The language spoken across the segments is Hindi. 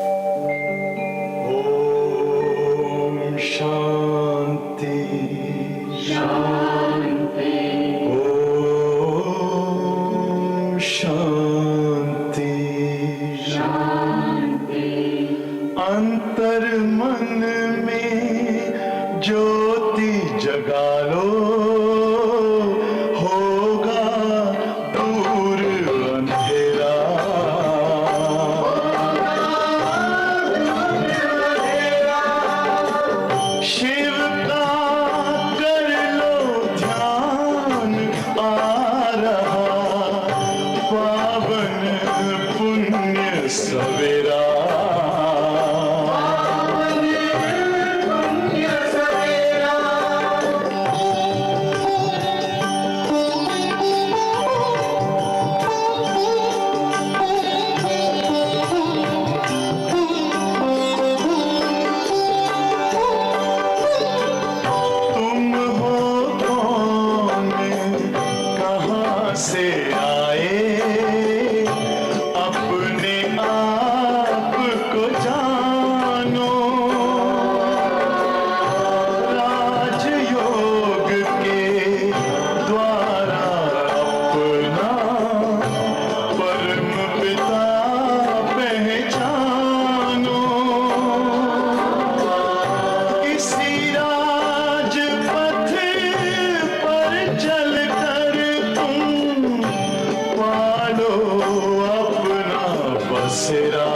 ओम शांति शांति। ओम शांति शांति। अंतर मन में ज्योति जगा लो, होगा दूर अंधेरा। शिव का कर लो ध्यान, आ रहा पावन पुण्य सवेरा। तुम हो कौन, कहाँ से आए, अपने आप को जानो। राजयोग के द्वारा अपना परम पिता पहचानो। इसी राजपथ पर चलकर तुम पालो अपना बसेरा।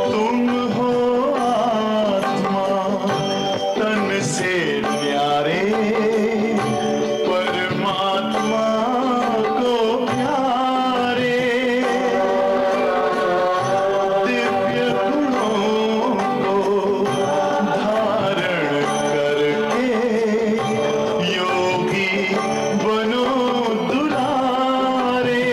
तुम हो आत्मा तन से न्यारे, परमात्मा को प्यारे। दिव्य गुणों को धारण करके योगी बनो दुलारे।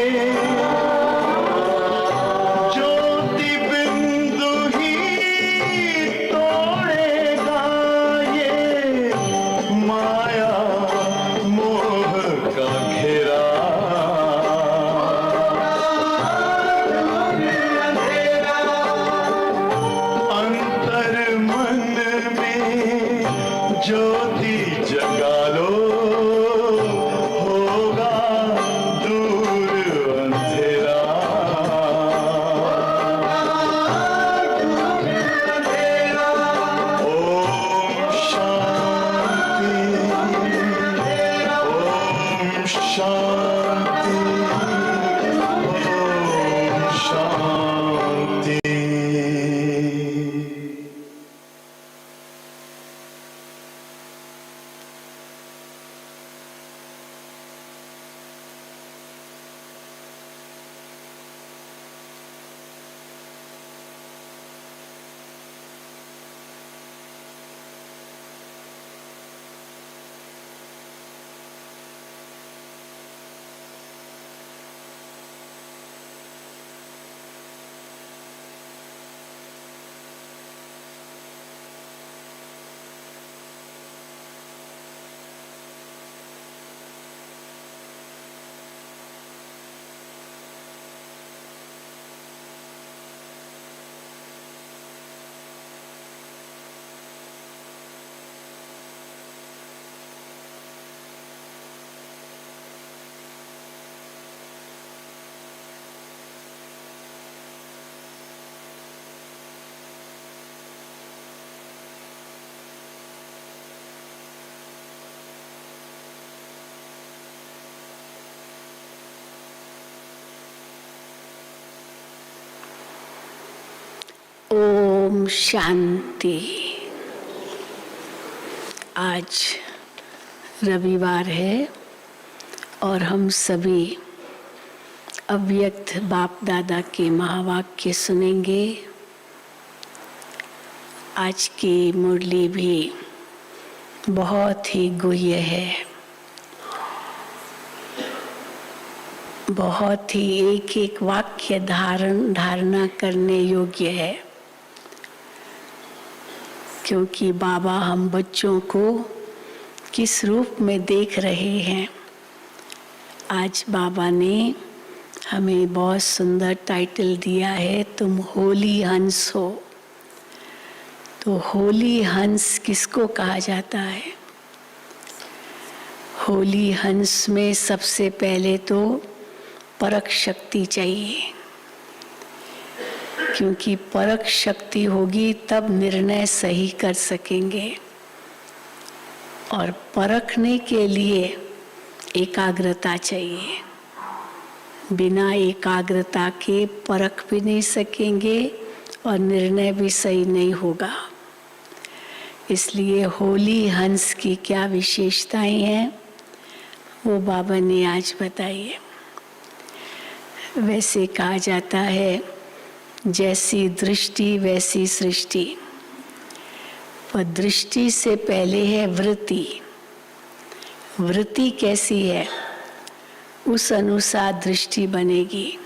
ज्योति बिंदु ही तोड़ेगा ये माया मोह का घेरा। अंतर मन में ज्योति जगा लो, होगा दूर अंधेरा। ओम शांति। ओम शांति। ओम शांति। ओम शांति। आज रविवार है और हम सभी अव्यक्त बाप दादा के महावाक्य सुनेंगे। आज की मुरली भी बहुत ही गुह्य है। बहुत ही एक एक वाक्य धारणा करने योग्य है, क्योंकि बाबा हम बच्चों को किस रूप में देख रहे हैं। आज बाबा ने हमें बहुत सुंदर टाइटल दिया है, तुम होली हंस हो। तो होली हंस किसको कहा जाता है? होली हंस में सबसे पहले तो परख शक्ति चाहिए, क्योंकि परख शक्ति होगी तब निर्णय सही कर सकेंगे। और परखने के लिए एकाग्रता चाहिए। बिना एकाग्रता के परख भी नहीं सकेंगे और निर्णय भी सही नहीं होगा। इसलिए होली हंस की क्या विशेषताएं हैं वो बाबा ने आज बताई है। वैसे कहा जाता है जैसी दृष्टि वैसी सृष्टि, पर दृष्टि से पहले है वृत्ति। वृत्ति कैसी है, उस अनुसार दृष्टि बनेगी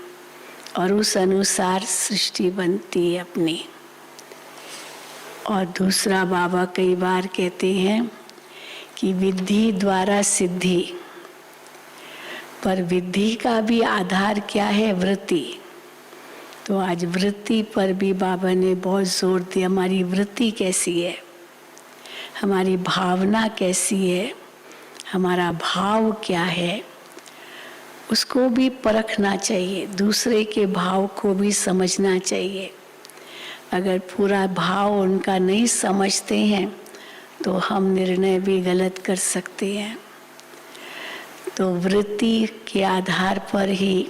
और उस अनुसार सृष्टि बनती है अपनी। और दूसरा बाबा कई बार कहते हैं कि विधि द्वारा सिद्धि, पर विधि का भी आधार क्या है? वृत्ति। तो आज वृत्ति पर भी बाबा ने बहुत जोर दिया। हमारी वृत्ति कैसी है, हमारी भावना कैसी है, हमारा भाव क्या है, उसको भी परखना चाहिए। दूसरे के भाव को भी समझना चाहिए। अगर पूरा भाव उनका नहीं समझते हैं तो हम निर्णय भी गलत कर सकते हैं। तो वृत्ति के आधार पर ही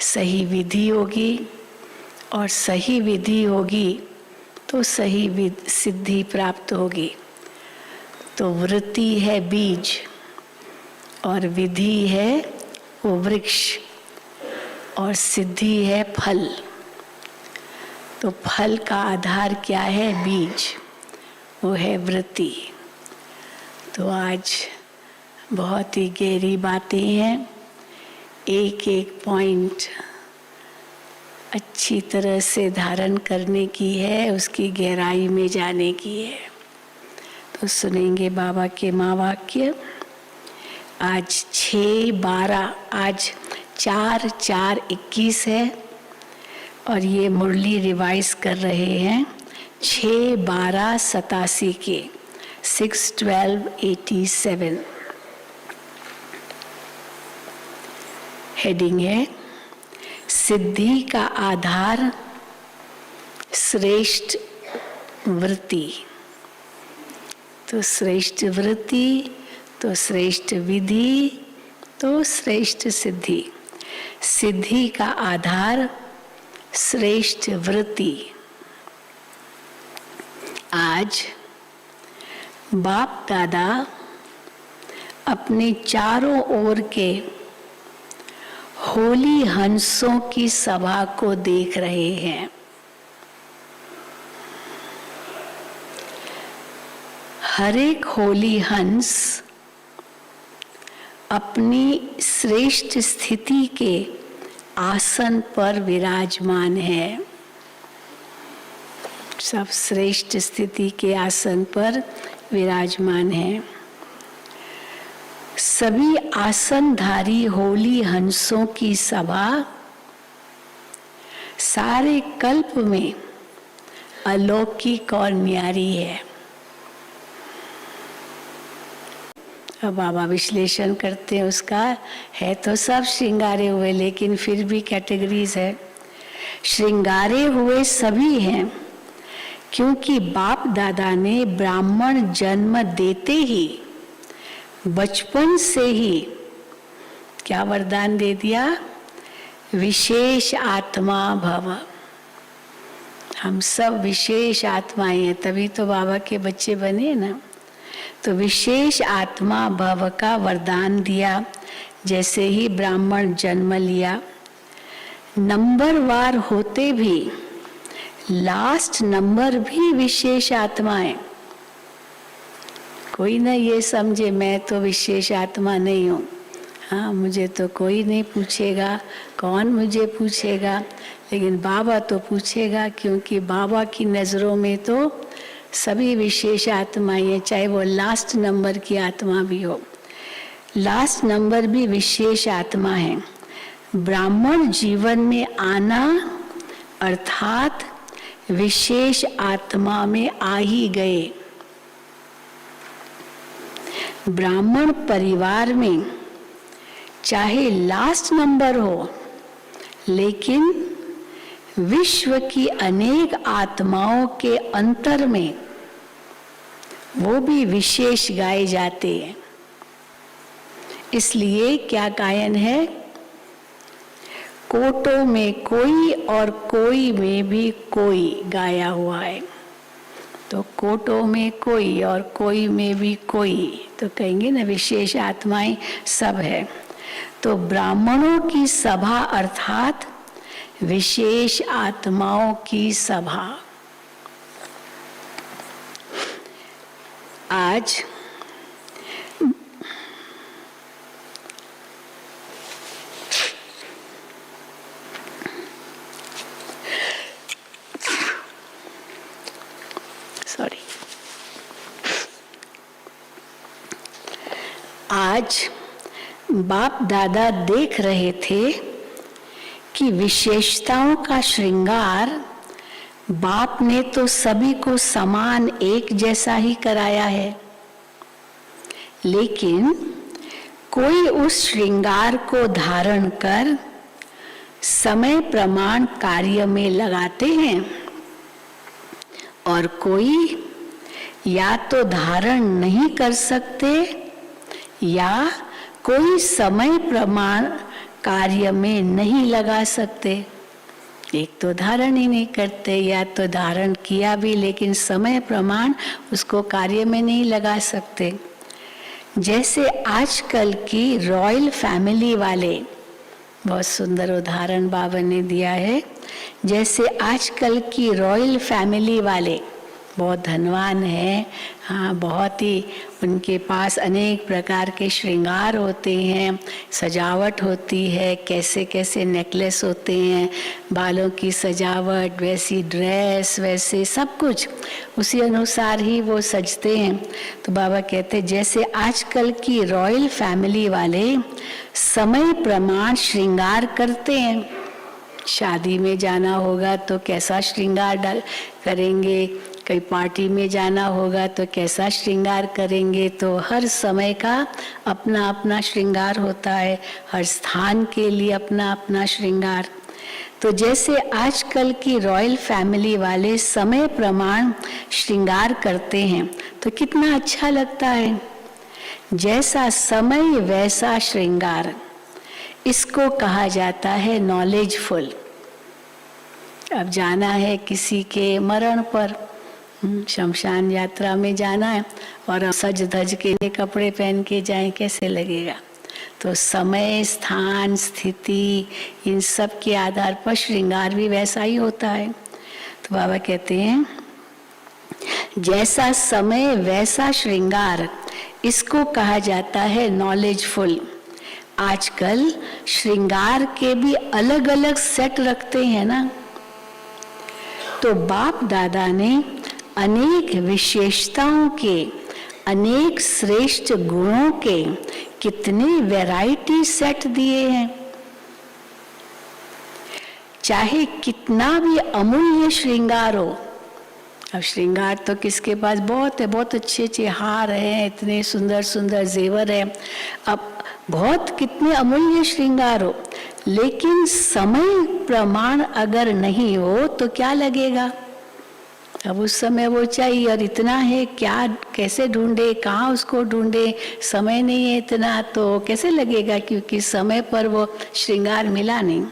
सही विधि होगी, और सही विधि होगी तो सही सिद्धि प्राप्त होगी। तो वृत्ति है बीज और विधि है वो वृक्ष, और सिद्धि है फल। तो फल का आधार क्या है? बीज, वो है वृत्ति। तो आज बहुत ही गहरी बातें हैं, एक एक पॉइंट अच्छी तरह से धारण करने की है, उसकी गहराई में जाने की है। तो सुनेंगे बाबा के महावाक्य। आज 6/12, आज 4/4/21 है, और ये मुरली रिवाइज कर रहे हैं 6/12/87 के 6/12/87। हेडिंग है सिद्धि का आधार श्रेष्ठ वृत्ति। तो श्रेष्ठ वृत्ति तो श्रेष्ठ विधि तो श्रेष्ठ सिद्धि। सिद्धि का आधार श्रेष्ठ वृत्ति। आज बाप दादा अपने चारों ओर के होली हंसों की सभा को देख रहे हैं। हर एक होली हंस अपनी श्रेष्ठ स्थिति के आसन पर विराजमान है। सब श्रेष्ठ स्थिति के आसन पर विराजमान है। सभी आसनधारी होली हंसों की सभा सारे कल्प में अलौकिक और न्यारी है। अब बाबा विश्लेषण करते हैं उसका। है तो सब श्रृंगारे हुए, लेकिन फिर भी कैटेगरीज है। श्रृंगारे हुए सभी हैं, क्योंकि बाप दादा ने ब्राह्मण जन्म देते ही बचपन से ही क्या वरदान दे दिया? विशेष आत्मा भव। हम सब विशेष आत्माएं हैं, तभी तो बाबा के बच्चे बने ना। तो विशेष आत्मा भव का वरदान दिया। जैसे ही ब्राह्मण जन्म लिया, नंबरवार होते भी लास्ट नंबर भी विशेष आत्माएं। कोई ना ये समझे मैं तो विशेष आत्मा नहीं हूँ। हाँ, मुझे तो कोई नहीं पूछेगा, कौन मुझे पूछेगा, लेकिन बाबा तो पूछेगा, क्योंकि बाबा की नज़रों में तो सभी विशेष आत्माएं हैं, चाहे वो लास्ट नंबर की आत्मा भी हो। लास्ट नंबर भी विशेष आत्मा है। ब्राह्मण जीवन में आना अर्थात विशेष आत्मा में आ ही गए। ब्राह्मण परिवार में चाहे लास्ट नंबर हो, लेकिन विश्व की अनेक आत्माओं के अंतर में वो भी विशेष गाए जाते हैं। इसलिए क्या गायन है? कोटों में कोई और कोई में भी कोई गाया हुआ है। तो कोटों में कोई और कोई में भी कोई, तो कहेंगे ना विशेष आत्माएं सब है। तो ब्राह्मणों की सभा अर्थात विशेष आत्माओं की सभा। आज बाप दादा देख रहे थे कि विशेषताओं का श्रृंगार बाप ने तो सभी को समान एक जैसा ही कराया है, लेकिन कोई उस श्रृंगार को धारण कर समय प्रमाण कार्य में लगाते हैं और कोई या तो धारण नहीं कर सकते या कोई समय प्रमाण कार्य में नहीं लगा सकते। एक तो धारण ही नहीं करते, या तो धारण किया भी लेकिन समय प्रमाण उसको कार्य में नहीं लगा सकते। जैसे आजकल की रॉयल फैमिली वाले, बहुत सुंदर उदाहरण बाबा ने दिया है। जैसे आजकल की रॉयल फैमिली वाले बहुत धनवान हैं, हाँ, बहुत ही उनके पास अनेक प्रकार के श्रृंगार होते हैं, सजावट होती है, कैसे कैसे नेकलेस होते हैं, बालों की सजावट, वैसी ड्रेस, वैसे सब कुछ उसी अनुसार ही वो सजते हैं। तो बाबा कहते हैं जैसे आजकल की रॉयल फैमिली वाले समय प्रमाण श्रृंगार करते हैं। शादी में जाना होगा तो कैसा श्रृंगार करेंगे, कहीं पार्टी में जाना होगा तो कैसा श्रृंगार करेंगे। तो हर समय का अपना अपना श्रृंगार होता है, हर स्थान के लिए अपना अपना श्रृंगार। तो जैसे आजकल की रॉयल फैमिली वाले समय प्रमाण श्रृंगार करते हैं तो कितना अच्छा लगता है। जैसा समय वैसा श्रृंगार, इसको कहा जाता है नॉलेजफुल। अब जाना है किसी के मरण पर, शमशान यात्रा में जाना है और सज धज के कपड़े पहन के जाएं, कैसे लगेगा। तो समय, स्थान, स्थिति, इन सब के आधार पर श्रृंगार भी वैसा ही होता है। तो बाबा कहते हैं जैसा समय वैसा श्रृंगार, इसको कहा जाता है नॉलेजफुल। आजकल श्रृंगार के भी अलग अलग सेट रखते हैं ना। तो बाप दादा ने अनेक विशेषताओं के, अनेक श्रेष्ठ गुणों के कितने वैरायटी सेट दिए हैं। चाहे कितना भी अमूल्य श्रृंगार हो। अब श्रृंगार तो किसके पास बहुत है, बहुत अच्छे अच्छे हार हैं, इतने सुंदर सुंदर जेवर हैं। अब बहुत कितने अमूल्य श्रृंगार हो, लेकिन समय प्रमाण अगर नहीं हो तो क्या लगेगा। अब उस समय वो चाहिए और इतना है, क्या कैसे ढूंढे, कहाँ उसको ढूंढे, समय नहीं है इतना, तो कैसे लगेगा, क्योंकि समय पर वो श्रृंगार मिला नहीं।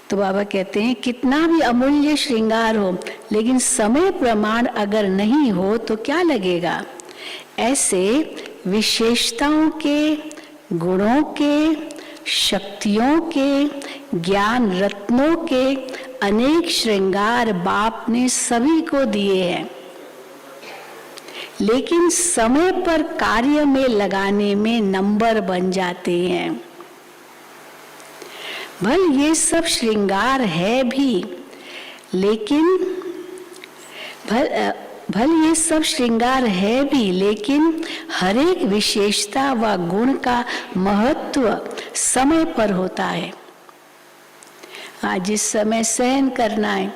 तो बाबा कहते हैं कितना भी अमूल्य श्रृंगार हो, लेकिन समय प्रमाण अगर नहीं हो तो क्या लगेगा। ऐसे विशेषताओं के, गुणों के, शक्तियों के, ज्ञान रत्नों के अनेक श्रृंगार बाप ने सभी को दिए हैं, लेकिन समय पर कार्य में लगाने में नंबर बन जाते हैं। भल ये सब श्रृंगार है भी, लेकिन भल ये सब श्रृंगार है भी, लेकिन हर एक विशेषता व गुण का महत्व समय पर होता है। आज जिस समय सहन करना है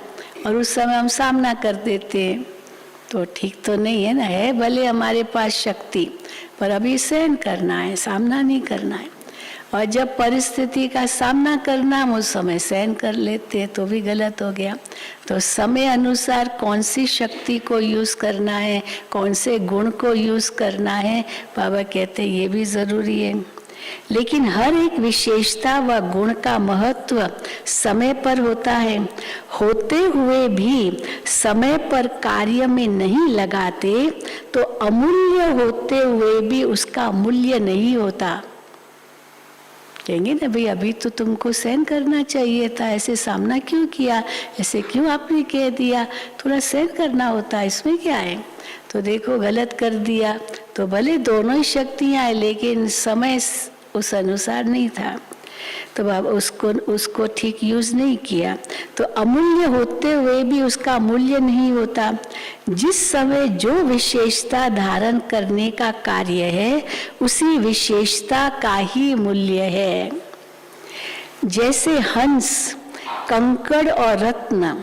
और उस समय हम सामना कर देते हैं तो ठीक तो नहीं है ना। है भले हमारे पास शक्ति, पर अभी सहन करना है, सामना नहीं करना है। और जब परिस्थिति का सामना करना हम उस समय सहन कर लेते हैं तो भी गलत हो गया। तो समय अनुसार कौन सी शक्ति को यूज करना है, कौन से गुण को यूज करना है, बाबा कहते हैं ये भी जरूरी है। लेकिन हर एक विशेषता व गुण का महत्व समय पर होता है। होते हुए भी समय पर कार्य में नहीं लगाते तो अमूल्य होते हुए भी उसका मूल्य नहीं होता। कहेंगे ना भाई अभी तो तुमको सहन करना चाहिए था, ऐसे सामना क्यों किया, ऐसे क्यों आपने कह दिया, थोड़ा सहन करना होता, इसमें क्या है। तो देखो गलत कर दिया तो भले दोनों ही शक्तियां है, लेकिन समय उस अनुसार नहीं था, तो बाबा उसको ठीक यूज नहीं किया तो अमूल्य होते हुए भी उसका मूल्य नहीं होता। जिस समय जो विशेषता धारण करने का कार्य है उसी विशेषता का ही मूल्य है। जैसे हंस, कंकड़ और रत्न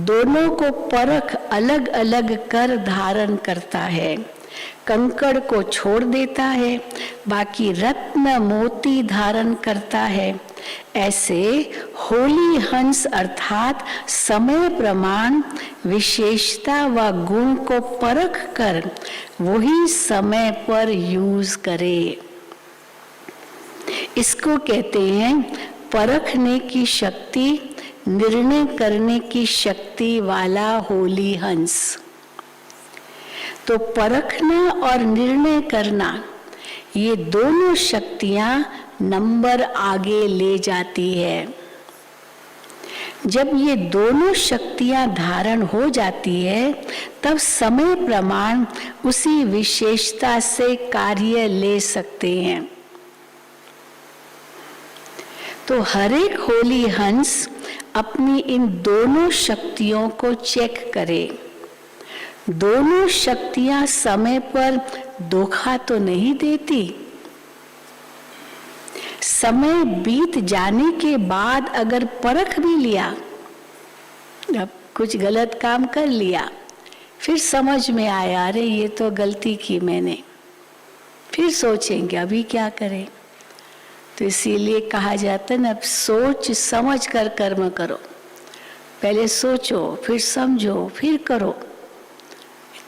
दोनों को परख अलग अलग कर धारण करता है। कंकड़ को छोड़ देता है, बाकी रत्न मोती धारण करता है। ऐसे होली हंस अर्थात समय प्रमाण विशेषता व गुण को परख कर वही समय पर यूज करे। इसको कहते हैं परखने की शक्ति, निर्णय करने की शक्ति वाला होली हंस। तो परखना और निर्णय करना ये दोनों शक्तियां नंबर आगे ले जाती है। जब ये दोनों शक्तियां धारण हो जाती है तब समय प्रमाण उसी विशेषता से कार्य ले सकते हैं। तो हर एक होली हंस अपनी इन दोनों शक्तियों को चेक करे। दोनों शक्तियां समय पर धोखा तो नहीं देती। समय बीत जाने के बाद अगर परख भी लिया, अब कुछ गलत काम कर लिया, फिर समझ में आया अरे ये तो गलती की मैंने, फिर सोचेंगे अभी क्या करें। तो इसीलिए कहा जाता है ना, सोच समझ कर कर्म करो। पहले सोचो, फिर समझो, फिर करो।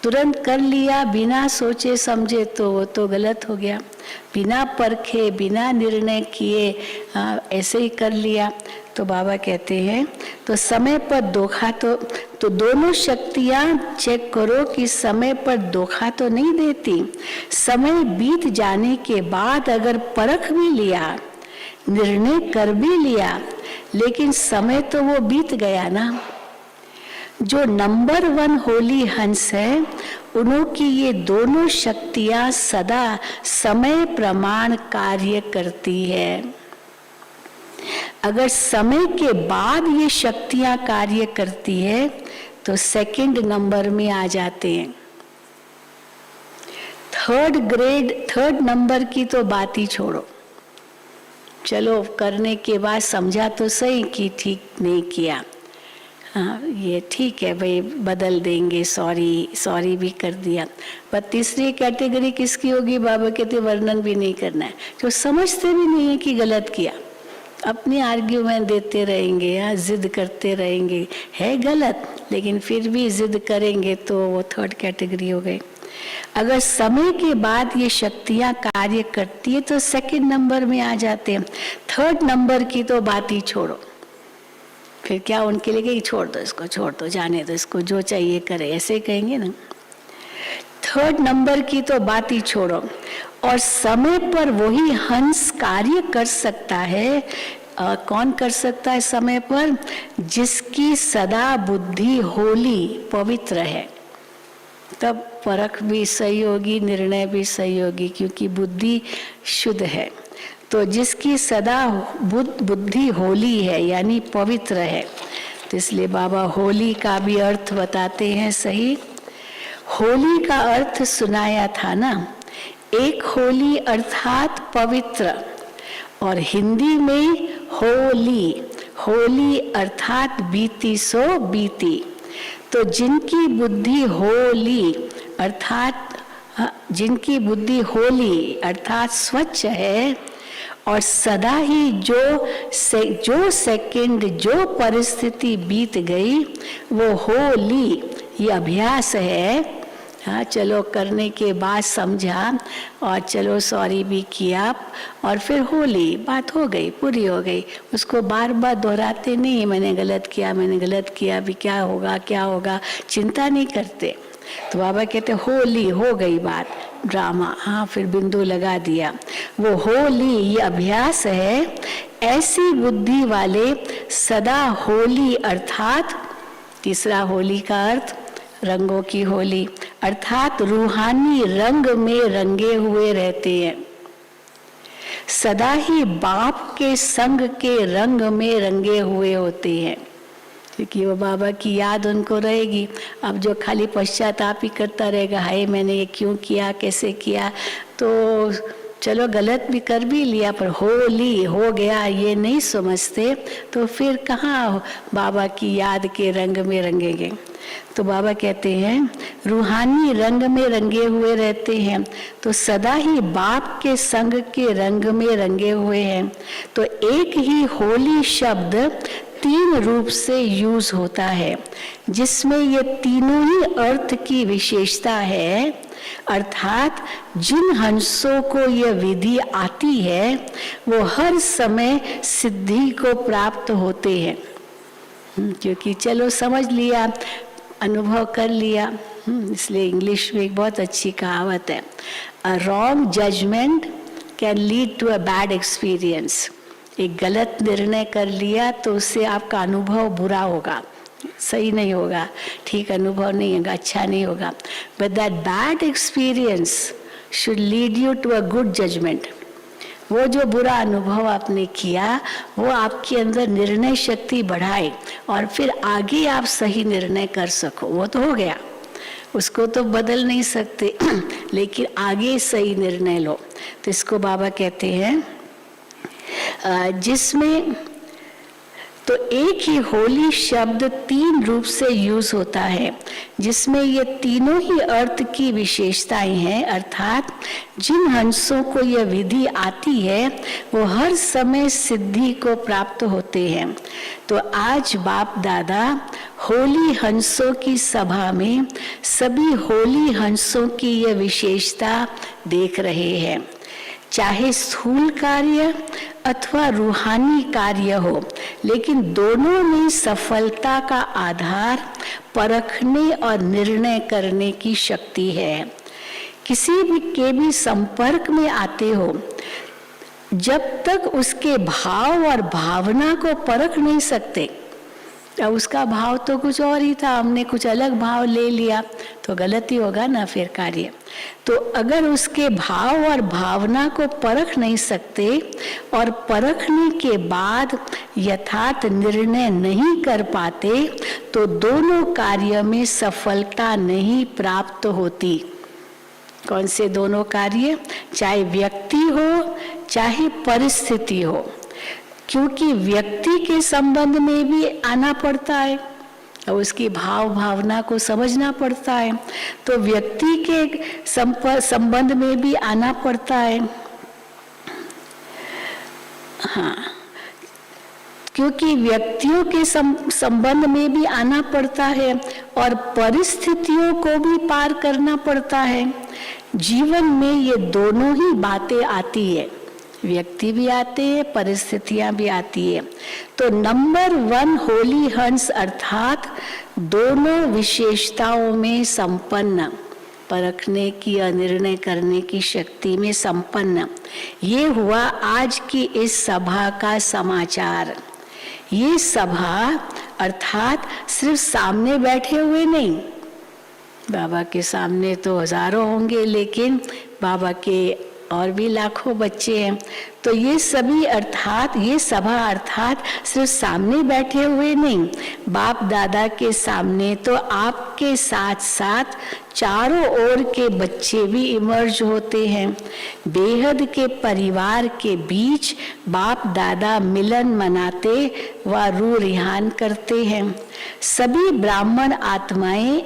तुरंत कर लिया बिना सोचे समझे तो वो तो गलत हो गया। बिना परखे, बिना निर्णय किए ऐसे ही कर लिया तो बाबा कहते हैं तो समय पर धोखा तो दोनों शक्तियां चेक करो कि समय पर धोखा तो नहीं देती। समय बीत जाने के बाद अगर परख भी लिया, निर्णय कर भी लिया, लेकिन समय तो वो बीत गया ना। जो नंबर 1 होली हंस है उन्हों की ये दोनों शक्तियां सदा समय प्रमाण कार्य करती है। अगर समय के बाद ये शक्तियां कार्य करती है तो सेकंड नंबर में आ जाते हैं। थर्ड नंबर की तो बात ही छोड़ो। चलो करने के बाद समझा तो सही कि ठीक नहीं किया, हाँ ये ठीक है भाई बदल देंगे, सॉरी भी कर दिया। पर तीसरी कैटेगरी किसकी होगी? बाबा कहते वर्णन भी नहीं करना है। जो समझते भी नहीं है कि गलत किया, अपनी आर्ग्यूमेंट देते रहेंगे या जिद करते रहेंगे, है गलत लेकिन फिर भी जिद करेंगे तो वो थर्ड कैटेगरी हो गई। अगर समय के बाद ये शक्तियां कार्य करती है तो सेकंड नंबर में आ जाते हैं। थर्ड नंबर की तो बात ही छोड़ो, फिर क्या उनके लिए कि छोड़ दो इसको, छोड़ दो, जाने दो इसको, जो चाहिए करे, ऐसे कहेंगे ना। थर्ड नंबर की तो बात ही छोड़ो। और समय पर वही हंस कार्य कर सकता है। कौन कर सकता है समय पर? जिसकी सदा बुद्धि होली पवित्र है। तब परख भी सही होगी, निर्णय भी सही होगी, क्योंकि बुद्धि शुद्ध है। तो जिसकी सदा बुद्धि होली है यानी पवित्र है, तो इसलिए बाबा होली का भी अर्थ बताते हैं। सही, होली का अर्थ सुनाया था ना, एक होली अर्थात पवित्र, और हिंदी में होली, होली अर्थात बीती सो बीती। तो जिनकी बुद्धि होली अर्थात जिनकी बुद्धि होली अर्थात स्वच्छ है, और सदा ही जो सेकंड जो परिस्थिति बीत गई वो होली, ये अभ्यास है। हाँ, चलो करने के बाद समझा और चलो सॉरी भी किया, और फिर होली, बात हो गई, पूरी हो गई। उसको बार बार दोहराते नहीं, मैंने गलत किया, मैंने गलत किया, अभी क्या होगा क्या होगा, चिंता नहीं करते। तो बाबा कहते होली, हो गई बात, ड्रामा, हाँ फिर बिंदु लगा दिया। वो होली ये अभ्यास है। ऐसी बुद्धि वाले सदा होली अर्थात, तीसरा होली का अर्थ रंगों की होली, अर्थात रूहानी रंग में रंगे हुए रहते हैं। सदा ही बाप के संग के रंग में रंगे हुए होते हैं, क्योंकि वो बाबा की याद उनको रहेगी। अब जो खाली पश्चाताप ही करता रहेगा, हाय मैंने ये क्यों किया, कैसे किया, तो चलो गलत भी कर भी लिया पर होली हो गया ये नहीं समझते, तो फिर कहाँ बाबा की याद के रंग में रंगेंगे। तो बाबा कहते हैं रूहानी रंग में रंगे हुए रहते हैं, तो सदा ही बाप के संग के रंग में रंगे हुए हैं। तो एक ही होली शब्द तीन रूप से यूज होता है, जिसमें ये तीनों ही अर्थ की विशेषता है। अर्थात जिन हंसों को यह विधि आती है वो हर समय सिद्धि को प्राप्त होते हैं, क्योंकि चलो समझ लिया, अनुभव कर लिया। इसलिए इंग्लिश में एक बहुत अच्छी कहावत है, a wrong judgement can lead to a bad experience. एक गलत निर्णय कर लिया तो उससे आपका अनुभव बुरा होगा, सही नहीं होगा, ठीक अनुभव नहीं होगा, अच्छा नहीं होगा। But that bad experience should lead you to a good judgement. वो जो बुरा अनुभव आपने किया वो आपके अंदर निर्णय शक्ति बढ़ाए और फिर आगे आप सही निर्णय कर सको। वो तो हो गया, उसको तो बदल नहीं सकते लेकिन आगे सही निर्णय लो। तो इसको बाबा कहते हैं जिसमें तो एक ही होली शब्द तीन रूप से यूज होता है, जिसमें ये तीनों ही अर्थ की विशेषताएं हैं। अर्थात जिन हंसों को यह विधि आती है वो हर समय सिद्धि को प्राप्त होते हैं। तो आज बाप दादा होली हंसों की सभा में सभी होली हंसों की यह विशेषता देख रहे हैं। चाहे स्थूल कार्य अथवा रूहानी कार्य हो, लेकिन दोनों में सफलता का आधार परखने और निर्णय करने की शक्ति है। किसी भी के भी संपर्क में आते हो, जब तक उसके भाव और भावना को परख नहीं सकते, अब उसका भाव तो कुछ और ही था, हमने कुछ अलग भाव ले लिया तो गलती होगा ना फिर कार्य। तो अगर उसके भाव और भावना को परख नहीं सकते और परखने के बाद यथार्थ निर्णय नहीं कर पाते तो दोनों कार्य में सफलता नहीं प्राप्त होती। कौन से दोनों कार्य? चाहे व्यक्ति हो चाहे परिस्थिति हो, क्योंकि व्यक्ति के संबंध में भी आना पड़ता है और उसकी भाव भावना को समझना पड़ता है, तो व्यक्ति के संबंध में भी आना पड़ता है। हाँ, क्योंकि व्यक्तियों के संबंध में भी आना पड़ता है और परिस्थितियों को भी पार करना पड़ता है। जीवन में ये दोनों ही बातें आती है, व्यक्ति भी आते हैं, परिस्थितियां भी आती है। तो नंबर 1 होली हंस अर्थात दोनों विशेषताओं में संपन्न, परखने की और निर्णय करने की शक्ति में संपन्न। ये हुआ आज की इस सभा का समाचार। ये सभा अर्थात सिर्फ सामने बैठे हुए नहीं, बाबा के सामने तो हजारों होंगे, लेकिन बाबा के और भी लाखों बच्चे हैं। तो ये सभी अर्थात ये सभा अर्थात सिर्फ सामने बैठे हुए नहीं, बाप दादा के सामने तो आपके साथ साथ चारों ओर के बच्चे भी इमर्ज होते हैं। बेहद के परिवार के बीच बाप दादा मिलन मनाते व रूह रिहान करते हैं। सभी ब्राह्मण आत्माएं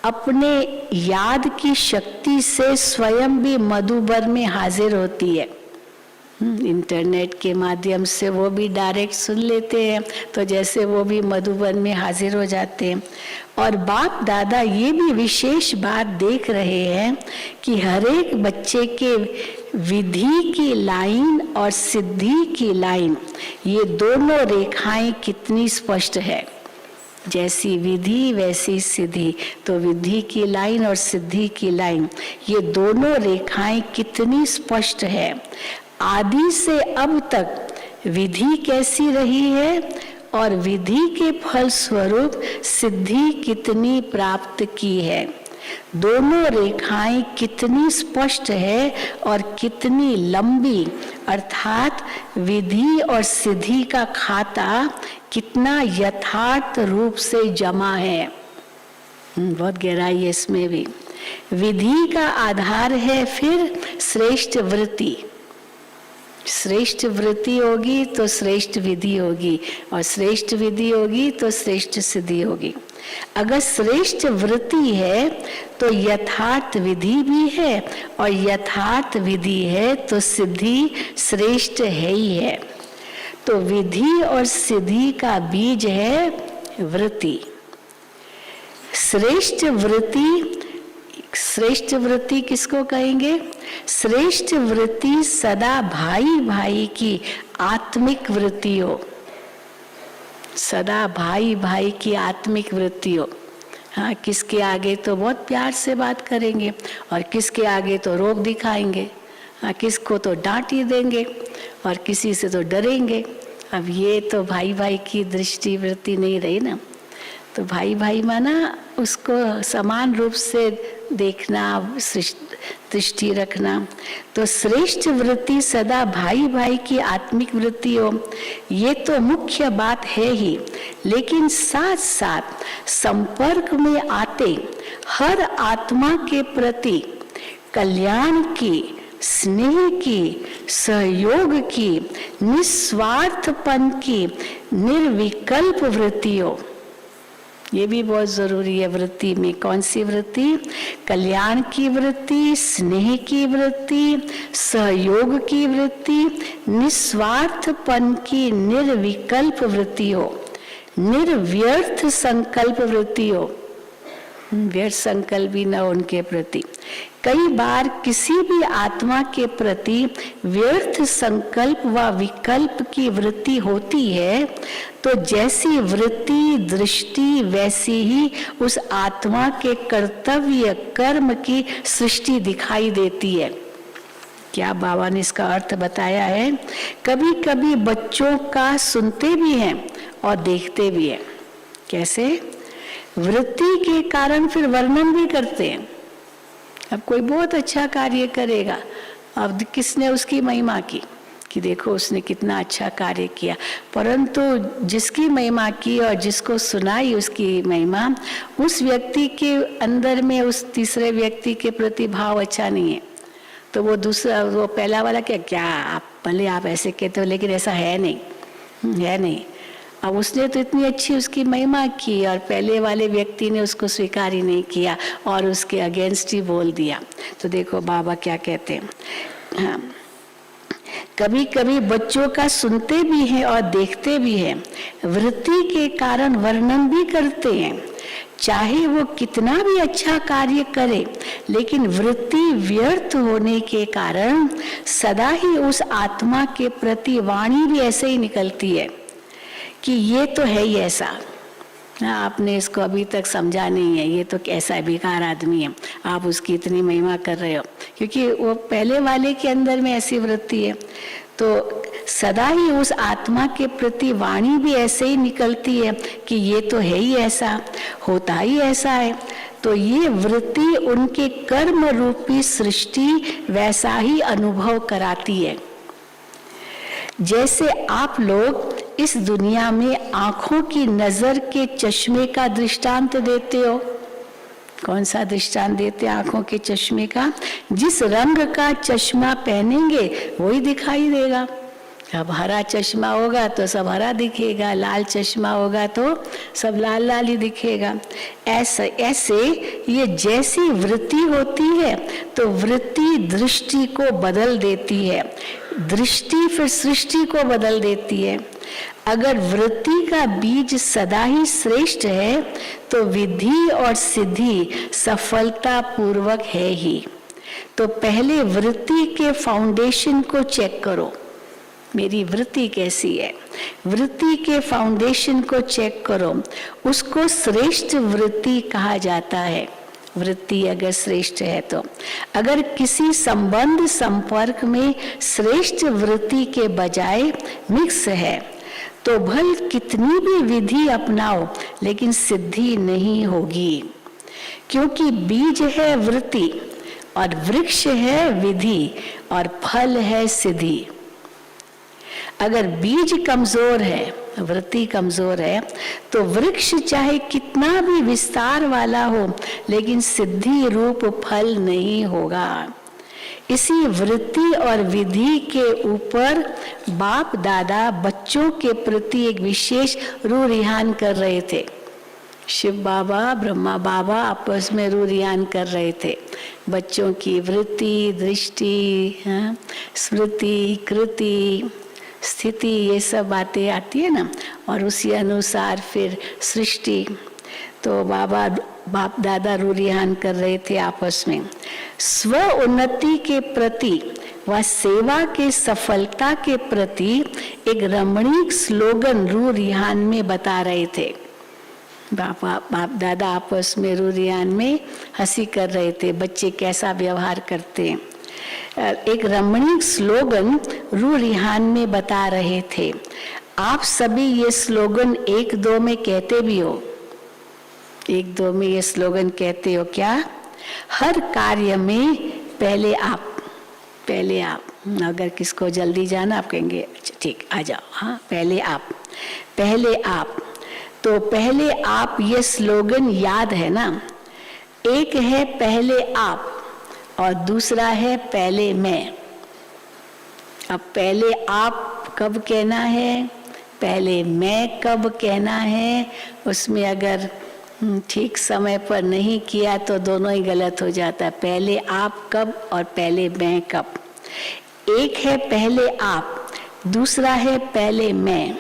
अपने याद की शक्ति से स्वयं भी मधुबन में हाजिर होती है। इंटरनेट के माध्यम से वो भी डायरेक्ट सुन लेते हैं, तो जैसे वो भी मधुबन में हाजिर हो जाते हैं। और बाप दादा ये भी विशेष बात देख रहे हैं कि हर एक बच्चे के विधि की लाइन और सिद्धि की लाइन, ये दोनों रेखाएं कितनी स्पष्ट है। जैसी विधि वैसी सिद्धि, तो विधि की लाइन और सिद्धि की लाइन, ये दोनों रेखाएं कितनी स्पष्ट है। आदि से अब तक विधि कैसी रही है और विधि के फल स्वरूप सिद्धि कितनी प्राप्त की है। दोनों रेखाएं कितनी स्पष्ट है और कितनी लंबी, अर्थात विधि और सिद्धि का खाता कितना यथार्थ रूप से जमा है। बहुत गहराई है इसमें भी। विधि का आधार है फिर श्रेष्ठ वृत्ति। श्रेष्ठ वृत्ति होगी तो श्रेष्ठ विधि होगी, और श्रेष्ठ विधि होगी तो श्रेष्ठ सिद्धि होगी। अगर श्रेष्ठ वृत्ति है तो यथार्थ विधि भी है, और यथार्थ विधि है तो सिद्धि श्रेष्ठ है ही है। तो विधि और सिद्धि का बीज है वृत्ति। श्रेष्ठ वृत्ति, श्रेष्ठ वृत्ति किसको कहेंगे? श्रेष्ठ वृत्ति सदा भाई भाई की आत्मिक वृत्ति हो, सदा भाई भाई की आत्मिक वृत्ति हो। हाँ, किसके आगे तो बहुत प्यार से बात करेंगे और किसके आगे तो रोब दिखाएंगे। हाँ, किसको तो डांट ही देंगे और किसी से तो डरेंगे। अब ये तो भाई भाई की दृष्टि वृत्ति नहीं रही ना। तो भाई भाई माना उसको समान रूप से देखना, दृष्टि रखना। तो श्रेष्ठ वृत्ति सदा भाई भाई की आत्मिक वृत्ति हो, ये तो मुख्य बात है ही। लेकिन साथ साथ संपर्क में आते हर आत्मा के प्रति कल्याण की, स्नेह की, सहयोग की, निस्वार्थपन की निर्विकल्प वृत्ति हो। ये भी बहुत जरूरी है वृत्ति में। कौन सी वृत्ति? कल्याण की वृत्ति, स्नेह की वृत्ति, सहयोग की वृत्ति, निस्वार्थपन की निर्विकल्प वृत्ति हो, निर्व्यर्थ संकल्प वृत्ति हो, व्यर्थ संकल्प भी न उनके प्रति। कई बार किसी भी आत्मा के प्रति व्यर्थ संकल्प व विकल्प की वृत्ति होती है, तो जैसी वृत्ति दृष्टि वैसी ही उस आत्मा के कर्तव्य कर्म की सृष्टि दिखाई देती है। क्या बाबा ने इसका अर्थ बताया है? कभी कभी बच्चों का सुनते भी हैं और देखते भी हैं। कैसे? वृत्ति के कारण फिर वर्णन भी करते हैं। अब कोई बहुत अच्छा कार्य करेगा, अब किसने उसकी महिमा की कि देखो उसने कितना अच्छा कार्य किया, परंतु जिसकी महिमा की और जिसको सुनाई उसकी महिमा, उस व्यक्ति के अंदर में उस तीसरे व्यक्ति के प्रति भाव अच्छा नहीं है। तो वो दूसरा, वो पहला वाला क्या आप भले आप ऐसे कहते हो लेकिन ऐसा है नहीं, है नहीं। अब उसने तो इतनी अच्छी उसकी महिमा की और पहले वाले व्यक्ति ने उसको स्वीकार ही नहीं किया और उसके अगेंस्ट ही बोल दिया। तो देखो बाबा क्या कहते हैं। हाँ, कभी कभी बच्चों का सुनते भी हैं और देखते भी हैं, वृत्ति के कारण वर्णन भी करते हैं। चाहे वो कितना भी अच्छा कार्य करे, लेकिन वृत्ति व्यर्थ होने के कारण सदा ही उस आत्मा के प्रति वाणी भी ऐसे ही निकलती है कि ये तो है ही ऐसा। आपने इसको अभी तक समझा नहीं है, ये तो कैसा बेकार आदमी है, आप उसकी इतनी महिमा कर रहे हो, क्योंकि वो पहले वाले के अंदर में ऐसी वृत्ति है। तो सदा ही उस आत्मा के प्रति वाणी भी ऐसे ही निकलती है कि ये तो है ही ऐसा, होता ही ऐसा है। तो ये वृत्ति उनके कर्म रूपी सृष्टि वैसा ही अनुभव कराती है। जैसे आप लोग इस दुनिया में आंखों की नजर के चश्मे का दृष्टांत देते हो। कौन सा दृष्टांत देते हैं आंखों के चश्मे का? जिस रंग का चश्मा पहनेंगे वही दिखाई देगा। अब हरा चश्मा होगा तो सब हरा दिखेगा, लाल चश्मा होगा तो सब लाल लाल ही दिखेगा। ऐसे ये जैसी वृत्ति होती है तो वृत्ति दृष्टि को बदल देती है, दृष्टि फिर सृष्टि को बदल देती है। अगर वृत्ति का बीज सदा ही श्रेष्ठ है तो विधि और सिद्धि सफलता पूर्वक है ही। तो पहले वृत्ति के फाउंडेशन को चेक करो, मेरी वृत्ति कैसी है। वृत्ति के फाउंडेशन को चेक करो, उसको श्रेष्ठ वृत्ति कहा जाता है। वृत्ति अगर श्रेष्ठ है तो अगर किसी संबंध संपर्क में श्रेष्ठ वृत्ति के बजाय मिक्स है तो भल कितनी भी विधि अपनाओ लेकिन सिद्धि नहीं होगी, क्योंकि बीज है वृत्ति और वृक्ष है विधि और फल है सिद्धि। अगर बीज कमजोर है, वृत्ति कमजोर है, तो वृक्ष चाहे कितना भी विस्तार वाला हो लेकिन सिद्धि रूप फल नहीं होगा। इसी वृत्ति और विधि के ऊपर बाप दादा बच्चों के प्रति एक विशेष रूह रिहान कर रहे थे। शिव बाबा ब्रह्मा बाबा आपस में रूह रिहान कर रहे थे। बच्चों की वृत्ति, दृष्टि, स्मृति, कृति, स्थिति, ये सब बातें आती है ना, और उसी अनुसार फिर सृष्टि। तो बाप दादा रूह रिहान कर रहे थे आपस में। स्व उन्नति के प्रति व सेवा के सफलता के प्रति एक रमणीक स्लोगन रूह रिहान में बता रहे थे। बाप दादा आपस में रूह रिहान में हंसी कर रहे थे, बच्चे कैसा व्यवहार करते हैं। एक रमणीक स्लोगन रूह रिहान में बता रहे थे। आप सभी ये स्लोगन एक दो में कहते भी हो, एक दो में ये स्लोगन कहते हो क्या? हर कार्य में पहले आप, पहले आप। अगर किसको जल्दी जाना आप कहेंगे अच्छा ठीक आ जाओ, हाँ पहले आप, पहले आप। तो पहले आप ये स्लोगन याद है ना? एक है पहले आप और दूसरा है पहले मैं। अब पहले आप कब कहना है, पहले मैं कब कहना है, उसमें अगर ठीक समय पर नहीं किया तो दोनों ही गलत हो जाता है। पहले आप कब और पहले मैं कब। एक है पहले आप, दूसरा है पहले मैं।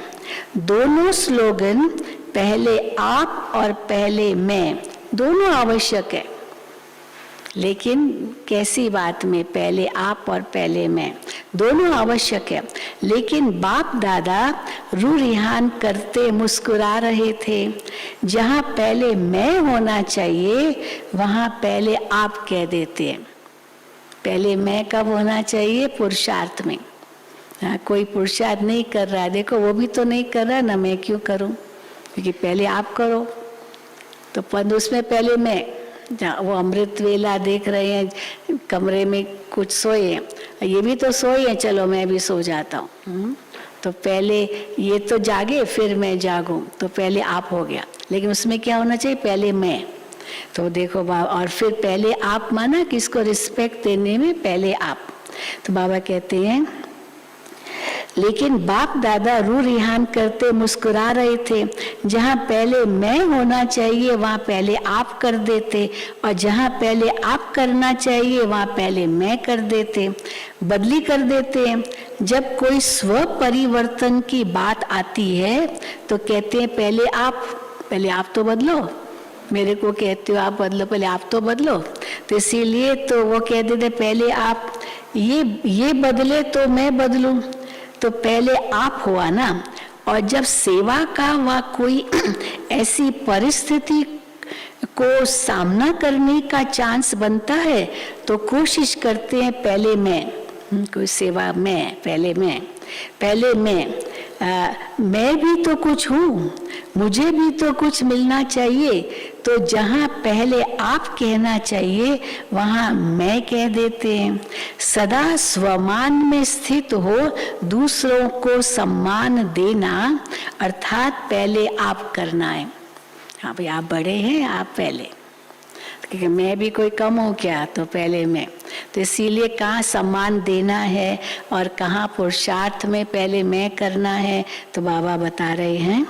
दोनों स्लोगन पहले आप और पहले मैं दोनों आवश्यक है, लेकिन कैसी बात में? पहले आप और पहले मैं दोनों आवश्यक है। लेकिन बाप दादा रूह रिहान करते मुस्कुरा रहे थे। जहाँ पहले मैं होना चाहिए वहाँ पहले आप कह देते हैं। पहले मैं कब होना चाहिए? पुरुषार्थ में। हाँ, कोई पुरुषार्थ नहीं कर रहा है, देखो वो भी तो नहीं कर रहा ना, मैं क्यों करूं? क्योंकि पहले आप करो तो पद उसमें पहले मैं। वो अमृत वेला देख रहे हैं, कमरे में कुछ सोए हैं, ये भी तो सोए हैं, चलो मैं भी सो जाता हूँ। तो पहले ये तो जागे फिर मैं जागूं, तो पहले आप हो गया। लेकिन उसमें क्या होना चाहिए? पहले मैं। तो देखो बाबा, और फिर पहले आप माना किसको रिस्पेक्ट देने में? पहले आप। तो बाबा कहते हैं लेकिन बाप दादा रूह रिहान करते मुस्कुरा रहे थे। जहाँ पहले मैं होना चाहिए वहाँ पहले आप कर देते, और जहाँ पहले आप करना चाहिए वहाँ पहले मैं कर देते, बदली कर देते हैं। जब कोई स्व परिवर्तन की बात आती है तो कहते हैं पहले आप तो बदलो। मेरे को कहते हो आप बदलो, पहले आप तो बदलो। तो इसीलिए तो वो कह देते पहले आप, ये बदले तो मैं बदलूं। तो पहले आप हुआ ना। और जब सेवा का व कोई ऐसी परिस्थिति को सामना करने का चांस बनता है तो कोशिश करते हैं पहले मैं। कोई सेवा मैं, पहले मैं, पहले मैं भी तो कुछ हूँ, मुझे भी तो कुछ मिलना चाहिए। तो जहाँ पहले आप कहना चाहिए वहाँ मैं कह देते हैं। सदा स्वमान में स्थित हो दूसरों को सम्मान देना, अर्थात पहले आप करना है। हाँ भाई, आप बड़े हैं, आप पहले, क्योंकि मैं भी कोई कम हूँ क्या, तो पहले मैं। तो इसीलिए कहाँ सम्मान देना है और कहाँ पुरुषार्थ में पहले मैं करना है, तो बाबा बता रहे हैं।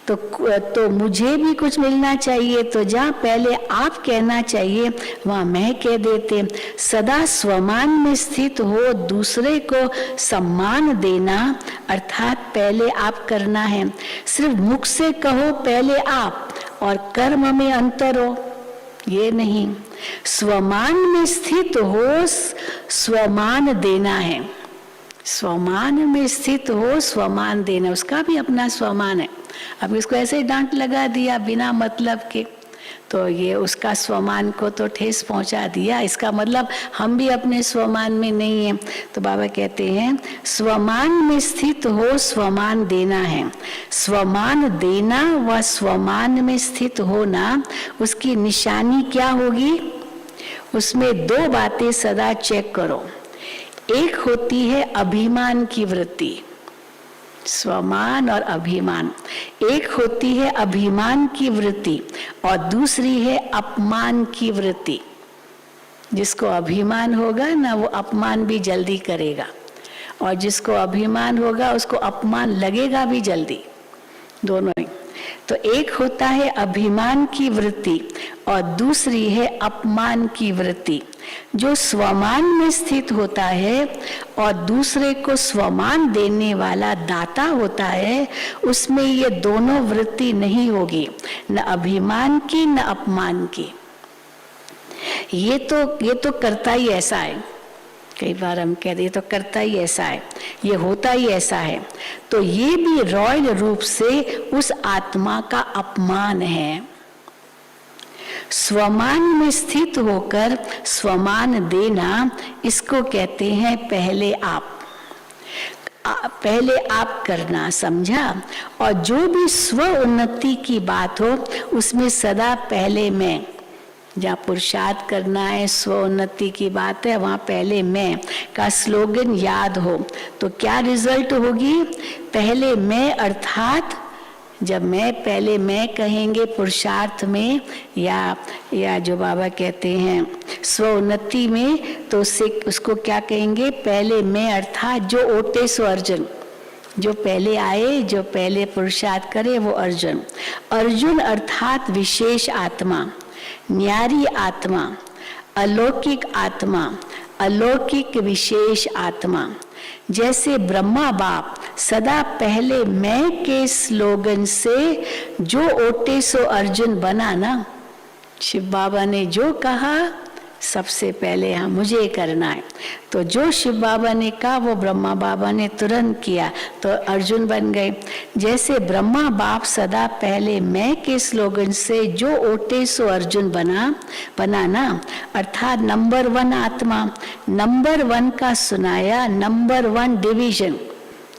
तो मुझे भी कुछ मिलना चाहिए, तो जहाँ पहले आप कहना चाहिए वहाँ मैं कह देते। सदा स्वमान में स्थित हो दूसरे को सम्मान देना, अर्थात पहले आप करना है। सिर्फ मुख से कहो पहले आप और कर्म में अंतर हो, ये नहीं। स्वमान में स्थित हो, स्वमान देना है। स्वमान में स्थित हो, स्वमान देना, उसका भी अपना स्वमान है। अब इसको ऐसे डांट लगा दिया बिना मतलब के, तो ये उसका स्वमान को तो ठेस पहुंचा दिया। इसका मतलब हम भी अपने स्वमान में नहीं है। तो बाबा कहते हैं स्वमान में स्थित हो, स्वमान देना है। स्वमान देना व स्वमान में स्थित होना, उसकी निशानी क्या होगी? उसमें दो बातें सदा चेक करो। एक होती है अभिमान की वृत्ति, स्वमान और अभिमान। एक होती है अभिमान की वृत्ति और दूसरी है अपमान की वृत्ति। जिसको अभिमान होगा ना, वो अपमान भी जल्दी करेगा, और जिसको अभिमान होगा उसको अपमान लगेगा भी जल्दी, दोनों ही। तो एक होता है अभिमान की वृत्ति और दूसरी है अपमान की वृत्ति। जो स्वमान में स्थित होता है और दूसरे को स्वमान देने वाला दाता होता है, उसमें ये दोनों वृत्ति नहीं होगी, न अभिमान की न अपमान की। ये तो करता ही ऐसा है। कई बार हम कहते हैं तो करता ही ऐसा है, ये होता ही ऐसा है। तो ये भी रॉयल रूप से उस आत्मा का अपमान है। स्वमान में स्थित होकर स्वमान देना, इसको कहते हैं पहले आप करना, समझा। और जो भी स्व उन्नति की बात हो उसमें सदा पहले मैं। जहाँ पुरुषार्थ करना है, स्व उन्नति की बात है, वहाँ पहले मैं का स्लोगन याद हो तो क्या रिजल्ट होगी? पहले मैं, अर्थात जब मैं पहले मैं कहेंगे पुरुषार्थ में या जो बाबा कहते हैं स्व उन्नति में, तो उसको क्या कहेंगे? पहले मैं, अर्थात जो ओटे सो अर्जुन, जो पहले आए, जो पहले पुरुषार्थ करे वो अर्जुन। अर्जुन अर्थात विशेष आत्मा, न्यारी आत्मा, अलौकिक आत्मा, अलौकिक विशेष आत्मा। जैसे ब्रह्मा बाप सदा पहले मैं के स्लोगन से जो ओटे सो अर्जुन बना ना, शिव बाबा ने जो कहा सबसे पहले हाँ मुझे करना है, तो जो शिव बाबा ने कहा वो ब्रह्मा बाबा ने तुरंत किया, तो अर्जुन बन गए। जैसे ब्रह्मा बाप सदा पहले मैं के स्लोगन से जो ओटे सो अर्जुन बना ना, अर्थात नंबर 1 आत्मा, नंबर 1 का सुनाया, नंबर 1 डिवीजन।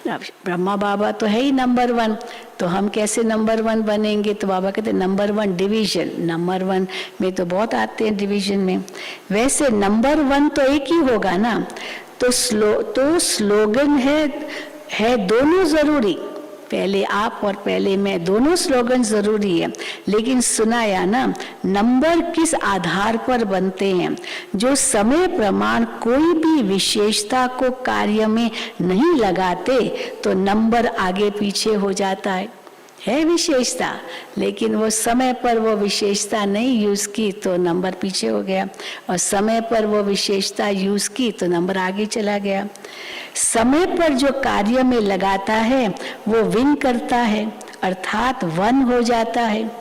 अब ब्रह्मा बाबा तो है ही नंबर 1, तो हम कैसे नंबर 1 बनेंगे? तो बाबा कहते नंबर 1 डिवीजन। नंबर 1 में तो बहुत आते हैं डिवीजन में, वैसे नंबर 1 तो एक ही होगा ना। तो स्लोगन है दोनों जरूरी, पहले आप और पहले मैं, दोनों स्लोगन जरूरी है। लेकिन सुनाया ना, नंबर किस आधार पर बनते हैं? जो समय प्रमाण कोई भी विशेषता को कार्य में नहीं लगाते तो नंबर आगे पीछे हो जाता है विशेषता, लेकिन वो समय पर वो विशेषता नहीं यूज की तो नंबर पीछे हो गया, और समय पर वो विशेषता यूज की तो नंबर आगे चला गया। समय पर जो कार्य में लगाता है वो विन करता है, अर्थात 1 हो जाता है।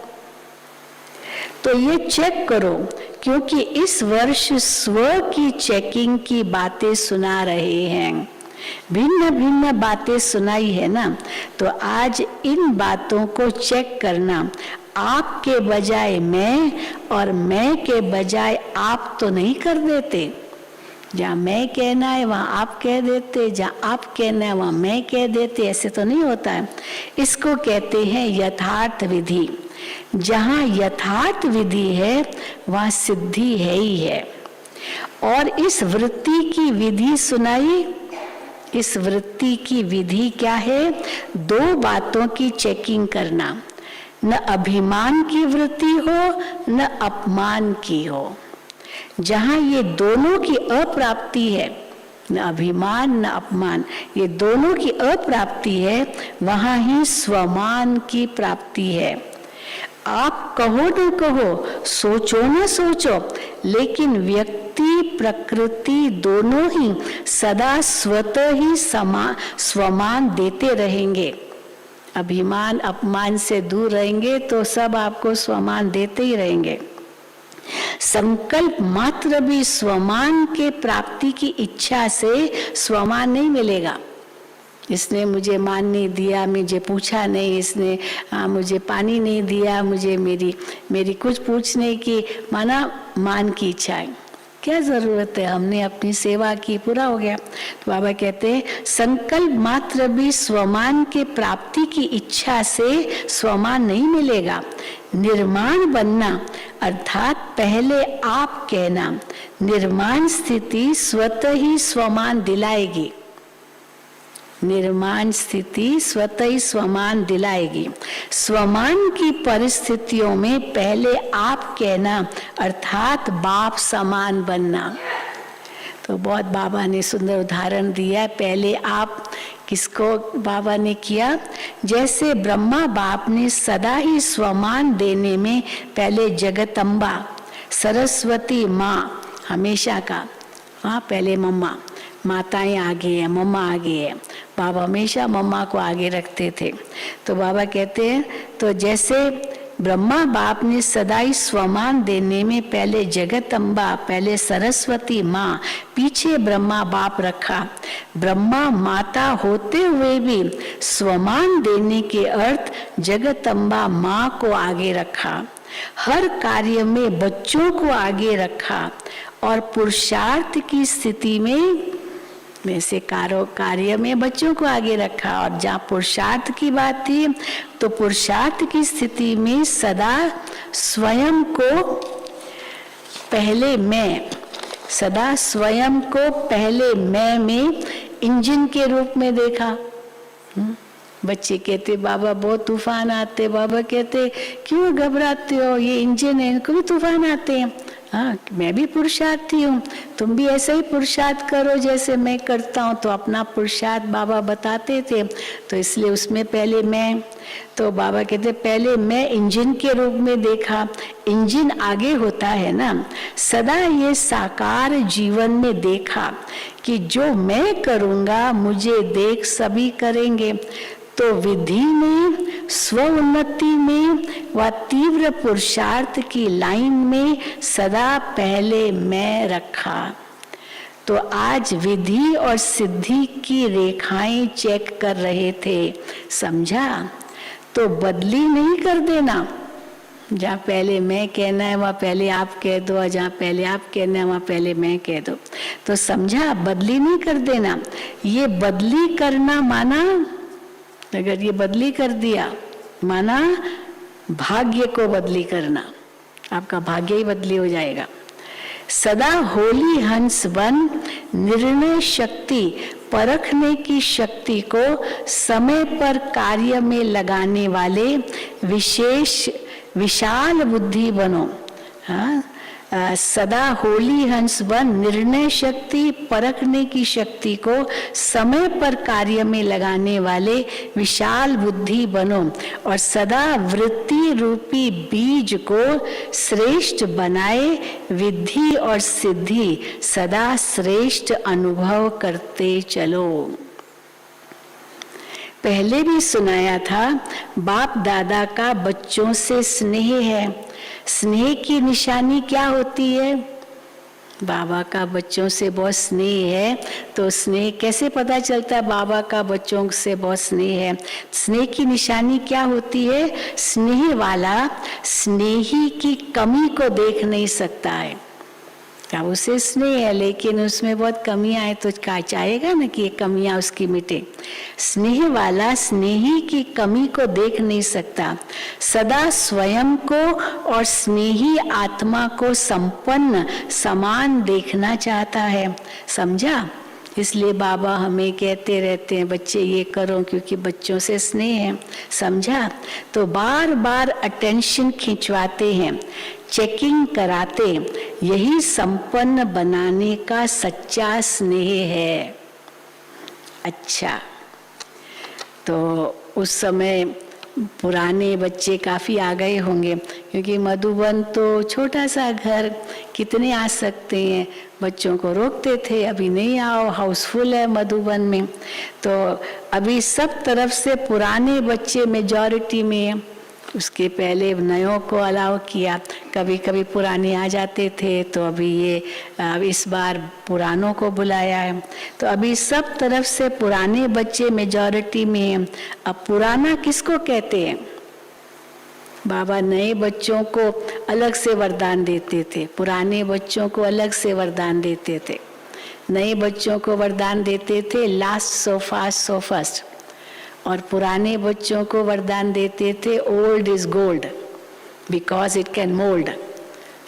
तो ये चेक करो, क्योंकि इस वर्ष स्व की चेकिंग की बातें सुना रहे हैं, भिन्न भिन्न बातें सुनाई है ना, तो आज इन बातों को चेक करना। आपके बजाय मैं और मैं के बजाय आप तो नहीं कर देते। जहाँ मैं कहना है वहाँ आप कह देते, जहाँ आप कहना है वहाँ मैं कह देते, ऐसे तो नहीं होता है। इसको कहते हैं यथार्थ विधि। जहाँ यथार्थ विधि है वहाँ सिद्धि है ही है। और इस वृत्ति की विधि सुनाई। इस वृत्ति की विधि क्या है? 2 बातों की चेकिंग करना, न अभिमान की वृत्ति हो न अपमान की हो। जहाँ ये दोनों की अप्राप्ति है, न अभिमान न अपमान, ये दोनों की अप्राप्ति है, वहाँ ही स्वमान की प्राप्ति है। आप कहो न कहो, सोचो न सोचो, लेकिन व्यक्ति प्रकृति दोनों ही सदा स्वतः ही स्वमान देते रहेंगे। अभिमान अपमान से दूर रहेंगे तो सब आपको स्वमान देते ही रहेंगे। संकल्प मात्र भी स्वमान के प्राप्ति की इच्छा से स्वमान नहीं मिलेगा। इसने मुझे मान नहीं दिया, मुझे पूछा नहीं, इसने मुझे पानी नहीं दिया, मुझे मेरी कुछ पूछने की माना मान की इच्छा है। क्या जरूरत है? हमने अपनी सेवा की, पूरा हो गया। तो बाबा कहते हैं संकल्प मात्र भी स्वमान के प्राप्ति की इच्छा से स्वमान नहीं मिलेगा। निर्माण बनना अर्थात पहले आप कहना, निर्माण स्थिति स्वतः ही स्वमान दिलाएगी। निर्माण स्थिति स्वतः ही स्वमान दिलाएगी। स्वमान की परिस्थितियों में पहले आप कहना अर्थात बाप समान बनना। तो बहुत बाबा ने सुंदर उदाहरण दिया। पहले आप किसको बाबा ने किया? जैसे ब्रह्मा बाप ने सदा ही स्वमान देने में पहले जगदम्बा सरस्वती माँ हमेशा का, वहाँ पहले मम्मा, माताएं आगे है, मम्मा आगे है, बाबा हमेशा मम्मा को आगे रखते थे। तो बाबा कहते हैं तो जैसे ब्रह्मा बाप ने सदा ही स्वमान देने में पहले जगदम्बा, पहले सरस्वती माँ, पीछे ब्रह्मा बाप रखा। ब्रह्मा माता होते हुए भी स्वमान देने के अर्थ जगदम्बा माँ को आगे रखा। हर कार्य में बच्चों को आगे रखा और पुरुषार्थ की स्थिति में वैसे कार्य में बच्चों को आगे रखा। और जहाँ पुरुषार्थ की बात थी तो पुरुषार्थ की स्थिति में सदा स्वयं को पहले मैं, सदा स्वयं को पहले मैं में इंजन के रूप में देखा। बच्चे कहते बाबा बहुत तूफान आते, बाबा कहते क्यों घबराते हो, ये इंजन है, इनको भी तूफान आते हैं। हाँ, मैं भी पुरुषार्थी हूँ, तुम भी ऐसे ही पुरुषार्थ करो जैसे मैं करता हूँ। तो अपना पुरुषार्थ बाबा बताते थे, तो इसलिए उसमें पहले मैं, तो बाबा कहते पहले मैं इंजन के रूप में देखा। इंजन आगे होता है ना, सदा ये साकार जीवन में देखा कि जो मैं करूँगा मुझे देख सभी करेंगे। तो विधि में, स्व उन्नति में व तीव्र पुरुषार्थ की लाइन में सदा पहले मैं रखा। तो आज विधि और सिद्धि की रेखाएं चेक कर रहे थे, समझा? तो बदली नहीं कर देना। जहाँ पहले मैं कहना है वहाँ पहले आप कह दो, और जहाँ पहले आप कहना है वहाँ पहले मैं कह दो। तो समझा, बदली नहीं कर देना। ये बदली करना माना, अगर ये बदली कर दिया माना भाग्य को बदली करना, आपका भाग्य ही बदली हो जाएगा। सदा होली हंस बन निर्णय शक्ति, परखने की शक्ति को समय पर कार्य में लगाने वाले विशाल बुद्धि बनो। हाँ, सदा होली हंस बन निर्णय शक्ति, परखने की शक्ति को समय पर कार्य में लगाने वाले विशाल बुद्धि बनो और सदा वृत्ति रूपी बीज को श्रेष्ठ बनाए। विधि और सिद्धि सदा श्रेष्ठ अनुभव करते चलो। पहले भी सुनाया था, बाप दादा का बच्चों से स्नेह है। स्नेह की निशानी क्या होती है? बाबा का बच्चों से बहुत स्नेह है। तो स्नेह कैसे पता चलता है बाबा का बच्चों से बहुत स्नेह है? स्नेह की निशानी क्या होती है? स्नेह वाला स्नेही की कमी को देख नहीं सकता है। क्या उसे स्नेह है, लेकिन उसमें बहुत कमियां हैं, तो क्या चाहेगा ना कि ये कमियां उसकी मिटे। स्नेह वाला स्नेही की कमी को देख नहीं सकता, सदा स्वयं को और स्नेही आत्मा को संपन्न समान देखना चाहता है। समझा? इसलिए बाबा हमें कहते रहते हैं बच्चे ये करो, क्योंकि बच्चों से स्नेह है। समझा? तो बार बार अटेंशन खिंचवाते हैं, चेकिंग कराते, यही संपन्न बनाने का सच्चा स्नेह है। अच्छा, तो उस समय पुराने बच्चे काफी आ गए होंगे, क्योंकि मधुबन तो छोटा सा घर, कितने आ सकते हैं। बच्चों को रोकते थे, अभी नहीं आओ, हाउसफुल है मधुबन में। तो अभी सब तरफ से पुराने बच्चे मेजॉरिटी में, उसके पहले नयों को अलाउ किया, कभी कभी पुराने आ जाते थे, तो अभी ये इस बार पुरानों को बुलाया है। तो अभी सब तरफ से पुराने बच्चे मेजॉरिटी में हैं। अब पुराना किसको कहते हैं? बाबा नए बच्चों को अलग से वरदान देते थे, पुराने बच्चों को अलग से वरदान देते थे। नए बच्चों को वरदान देते थे last so fast so first, और पुराने बच्चों को वरदान देते थे old is gold because it can mould.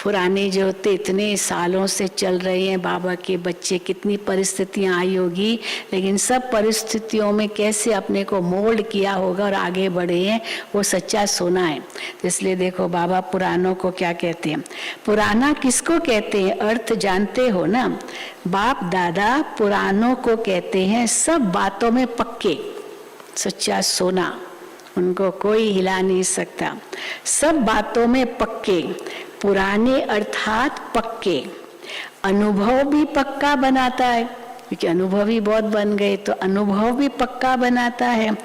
पुराने जो होते इतने सालों से चल रहे हैं बाबा के बच्चे, कितनी परिस्थितियां आई होगी, लेकिन सब परिस्थितियों में कैसे अपने को मोल्ड किया होगा और आगे बढ़े हैं, वो सच्चा सोना है। इसलिए देखो बाबा पुरानों को क्या कहते हैं। पुराना किसको कहते हैं? अर्थ जानते हो ना? बाप दादा पुरानों को कहते हैं सब बातों में पक्के, सच्चा सोना, उनको कोई हिला नहीं सकता। सब बातों में पक्के, पुराने अर्थात पक्के। अनुभव भी पक्का बनाता है, क्योंकि अनुभव ही बहुत बन गए, तो अनुभव भी पक्का बनाता है।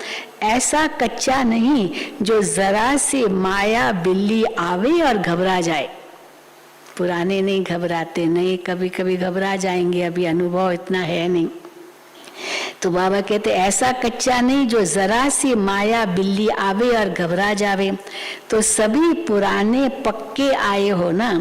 ऐसा कच्चा नहीं जो जरा से माया बिल्ली आवे और घबरा जाए। पुराने नहीं घबराते, नहीं कभी कभी घबरा जाएंगे, अभी अनुभव इतना है नहीं। तो बाबा कहते ऐसा कच्चा नहीं जो जरा सी माया बिल्ली आवे और घबरा जावे। तो सभी पुराने पक्के आए हो ना,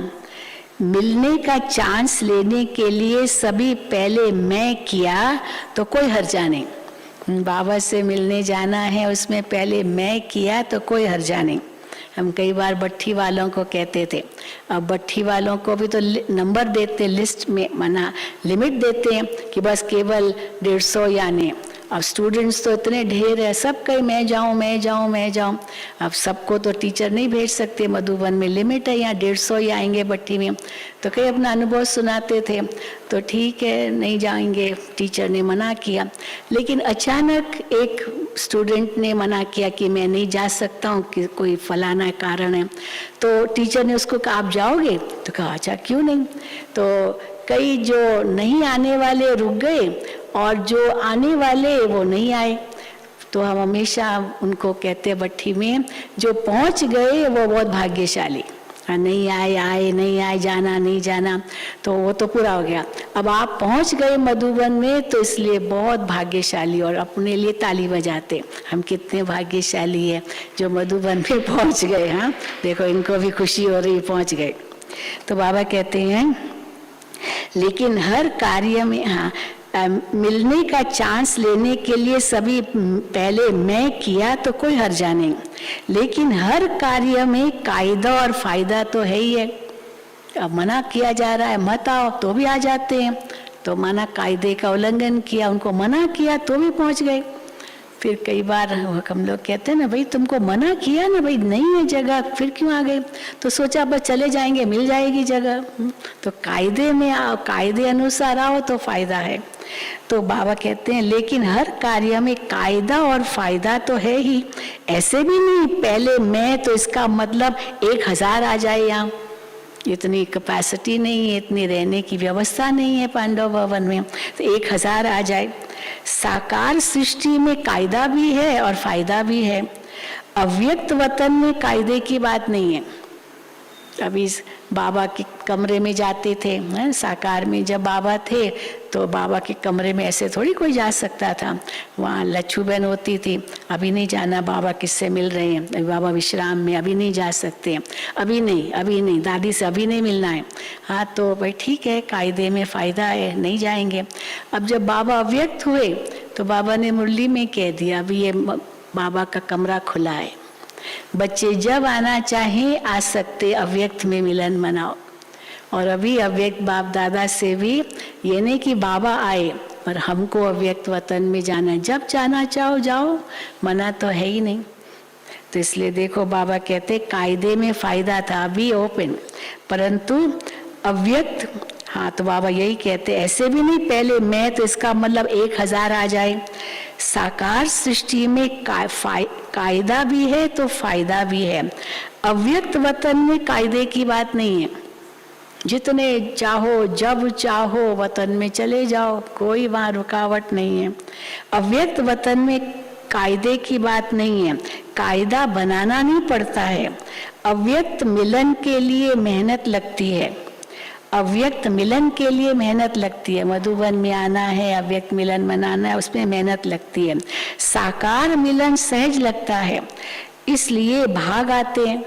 मिलने का चांस लेने के लिए सभी पहले मैं किया तो कोई हर्जा नहीं। बाबा से मिलने जाना है, उसमें पहले मैं किया तो कोई हर्जा नहीं। हम कई बार भट्ठी वालों को कहते थे, अब भट्ठी वालों को भी तो नंबर देते, लिस्ट में मना लिमिट देते हैं कि बस केवल 150 आने। अब स्टूडेंट्स तो इतने ढेर है, सब कहीं मैं जाऊं मैं जाऊं मैं जाऊं। अब सबको तो टीचर नहीं भेज सकते, मधुबन में लिमिट है, यहाँ 150 ही आएंगे भट्ठी में। तो कई अपना अनुभव सुनाते थे, तो ठीक है नहीं जाएंगे, टीचर ने मना किया। लेकिन अचानक एक स्टूडेंट ने मना किया कि मैं नहीं जा सकता हूँ, कि कोई फलाना कारण है। तो टीचर ने उसको कहा आप जाओगे? तो कहा अच्छा क्यों नहीं। तो कई जो नहीं आने वाले रुक गए और जो आने वाले वो नहीं आए। तो हम हमेशा उनको कहते हैं भट्ठी में, जो पहुंच गए वो बहुत भाग्यशाली, नहीं आए आए नहीं आए, जाना नहीं जाना, तो वो तो पूरा हो गया। अब आप पहुंच गए मधुबन में, तो इसलिए बहुत भाग्यशाली, और अपने लिए ताली बजाते हम कितने भाग्यशाली है जो मधुबन में पहुंच गए। हाँ देखो इनको भी खुशी हो रही, पहुंच गए। तो बाबा कहते हैं लेकिन हर कार्य में, हाँ मिलने का चांस लेने के लिए सभी पहले मैं किया तो कोई हर्जा नहीं, लेकिन हर कार्य में कायदा और फायदा तो है ही है। अब मना किया जा रहा है मत आओ, तो भी आ जाते हैं। तो मना कायदे का उल्लंघन किया, उनको मना किया तो भी पहुंच गए। फिर कई बार हम लोग कहते हैं ना भाई तुमको मना किया ना, भाई नहीं है जगह, फिर क्यों आ गए? तो सोचा बस चले जाएंगे, मिल जाएगी जगह। तो कायदे में आओ, कायदे अनुसार आओ तो फायदा है। तो बाबा कहते हैं लेकिन हर कार्य में कायदा और फायदा तो है ही। ऐसे भी नहीं पहले मैं, तो इसका मतलब 1000 आ जाए यहाँ, इतनी कैपेसिटी नहीं है, इतनी रहने की व्यवस्था नहीं है पांडव भवन में, तो 1000 आ जाए। साकार सृष्टि में कायदा भी है और फायदा भी है। अव्यक्त वतन में कायदे की बात नहीं है, अभी बाबा के कमरे में जाते थे, साकार में जब बाबा थे तो बाबा के कमरे में ऐसे थोड़ी कोई जा सकता था, वहाँ लच्छू बहन होती थी, अभी नहीं जाना, बाबा किससे मिल रहे हैं, अभी बाबा विश्राम में, अभी नहीं जा सकते, अभी नहीं दादी से अभी नहीं मिलना है। हाँ तो भाई ठीक है, कायदे में फ़ायदा है, नहीं जाएंगे। अब जब बाबा अव्यक्त हुए तो बाबा ने मुरली में कह दिया अभी ये बाबा का कमरा खुला है, बच्चे जब आना चाहें आ सकते, अव्यक्त में मिलन मनाओ। और अभी अव्यक्त बाप दादा से भी ये नहीं कि बाबा आए पर हमको अव्यक्त वतन में जाना है, जब जाना चाहो जाओ, मना तो है ही नहीं। तो इसलिए देखो बाबा कहते कायदे में फायदा था, अभी ओपन, परंतु अव्यक्त, हाँ तो बाबा यही कहते ऐसे भी नहीं पहले मैं, तो इसका मतलब 1000 आ जाए। साकार सृष्टि में कायदा भी है तो फायदा भी है। अव्यक्त वतन में कायदे की बात नहीं है, जितने चाहो जब चाहो वतन में चले जाओ, कोई वहाँ रुकावट नहीं है। अव्यक्त वतन में कायदे की बात नहीं है, कायदा बनाना नहीं पड़ता है। अव्यक्त मिलन के लिए मेहनत लगती है, अव्यक्त मिलन के लिए मेहनत लगती है। मधुबन में आना है, अव्यक्त मिलन मनाना है, उसमें मेहनत लगती है। साकार मिलन सहज लगता है, इसलिए भाग आते हैं।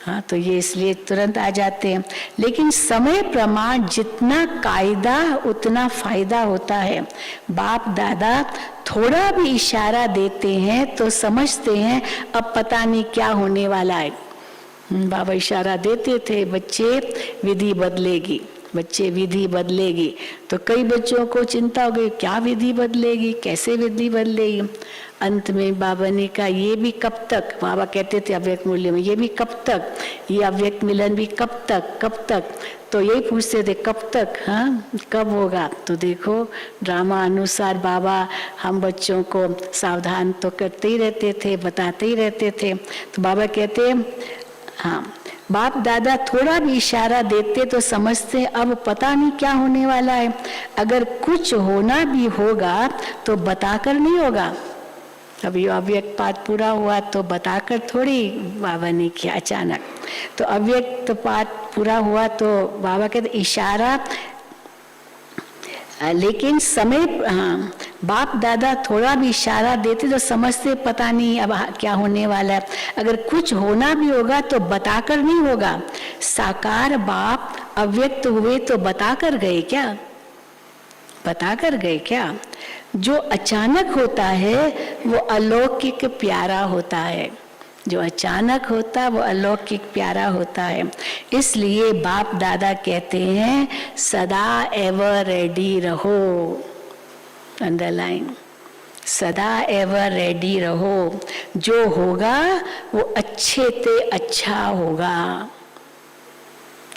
हाँ तो ये इसलिए तुरंत आ जाते हैं, लेकिन समय प्रमाण जितना कायदा उतना फायदा होता है। बाप दादा थोड़ा भी इशारा देते हैं तो समझते हैं अब पता नहीं क्या होने वाला है। बाबा इशारा देते थे बच्चे विधि बदलेगी, बच्चे विधि बदलेगी, तो कई बच्चों को चिंता हो गई क्या विधि बदलेगी, कैसे विधि बदलेगी। अंत में बाबा ने कहा ये भी कब तक, बाबा कहते थे अव्यक्त मूल्य में, ये भी कब तक, ये अव्यक्त मिलन भी कब तक। तो यही पूछते थे कब तक, हाँ कब होगा। तो देखो ड्रामा अनुसार बाबा हम बच्चों को सावधान तो करते ही रहते थे, बताते ही रहते थे। तो बाबा कहते हाँ बाप दादा थोड़ा भी इशारा देते तो समझते अब पता नहीं क्या होने वाला है। अगर कुछ होना भी होगा तो बताकर नहीं होगा। अभी अव्यक्त पाठ पूरा हुआ तो बताकर थोड़ी बाबा ने किया अचानक। तो अव्यक्त पाठ पूरा हुआ तो बाबा कहते इशारा, लेकिन समय, हाँ बाप दादा थोड़ा भी इशारा देते तो समझते पता नहीं अब क्या होने वाला है। अगर कुछ होना भी होगा तो बताकर नहीं होगा। साकार बाप अव्यक्त हुए तो बताकर गए क्या, बताकर गए क्या। जो अचानक होता है वो अलौकिक प्यारा होता है, जो अचानक होता है वो अलौकिक प्यारा होता है। इसलिए बाप दादा कहते हैं सदा एवर रेडी रहो, अंडरलाइन, सदा एवर रेडी रहो। जो होगा वो अच्छे ते अच्छा होगा।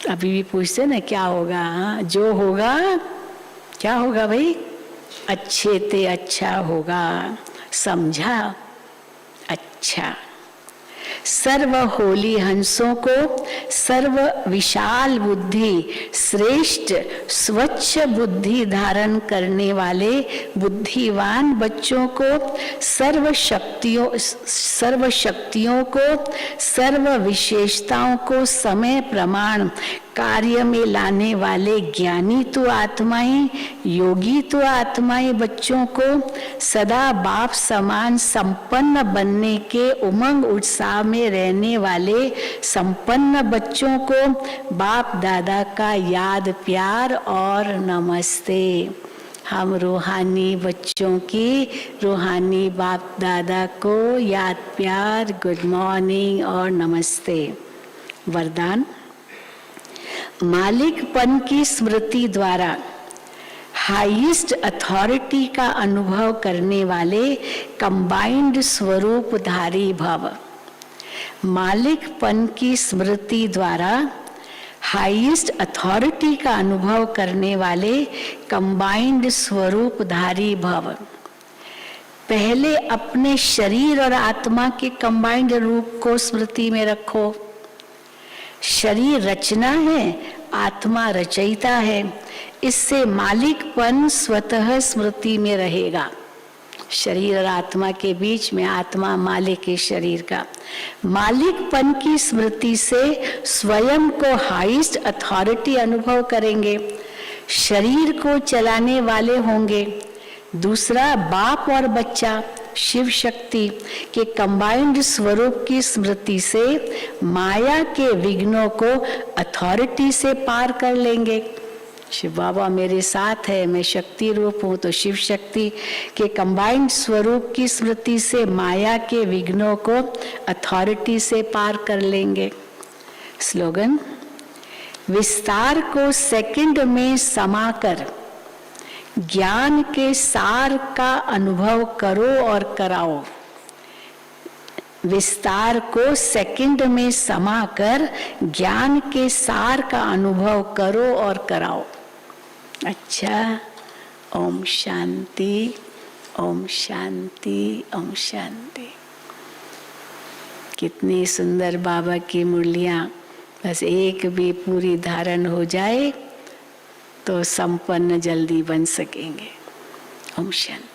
अभी भी पूछते ना क्या होगा, हाँ जो होगा क्या होगा भाई, अच्छे ते अच्छा होगा, समझा, अच्छा। सर्व होली हंसों को, सर्व विशाल बुद्धि, श्रेष्ठ स्वच्छ बुद्धि धारण करने वाले बुद्धिवान बच्चों को, सर्व शक्तियों को, सर्व विशेषताओं को समय प्रमाण कार्य में लाने वाले ज्ञानी तो आत्माएं, योगी तो आत्माएं बच्चों को सदा बाप समान संपन्न बनने के उमंग उत्साह में रहने वाले संपन्न बच्चों को बाप दादा का याद प्यार और नमस्ते। हम रूहानी बच्चों की रूहानी बाप दादा को याद प्यार, गुड मॉर्निंग और नमस्ते। वरदान, मालिकपन की स्मृति द्वारा हाईएस्ट अथॉरिटी का अनुभव करने वाले कंबाइंड स्वरूपधारी भव। मालिकपन की स्मृति द्वारा हाईएस्ट अथॉरिटी का अनुभव करने वाले कंबाइंड स्वरूपधारी भव। पहले अपने शरीर और आत्मा के कंबाइंड रूप को स्मृति में रखो। शरीर रचना है, आत्मा रचयिता है, इससे मालिकपन स्वतः स्मृति में रहेगा। शरीर और आत्मा के बीच में आत्मा मालिक है शरीर का। मालिकपन की स्मृति से स्वयं को हाईएस्ट अथॉरिटी अनुभव करेंगे, शरीर को चलाने वाले होंगे। दूसरा, बाप और बच्चा शिव शक्ति के कंबाइंड स्वरूप की स्मृति से माया के विघ्नों को अथॉरिटी से पार कर लेंगे। शिव बाबा मेरे साथ है, मैं शक्ति रूप हूँ, तो शिव शक्ति के कंबाइंड स्वरूप की स्मृति से माया के विघ्नों को अथॉरिटी से पार कर लेंगे। स्लोगन, विस्तार को सेकंड में समाकर ज्ञान के सार का अनुभव करो और कराओ। विस्तार को सेकंड में समाकर ज्ञान के सार का अनुभव करो और कराओ। अच्छा, ओम शांति, ओम शांति, ओम शांति। कितनी सुंदर बाबा की मुरलियां। बस एक भी पूरी धारण हो जाए तो संपन्न जल्दी बन सकेंगे। ओम शांति।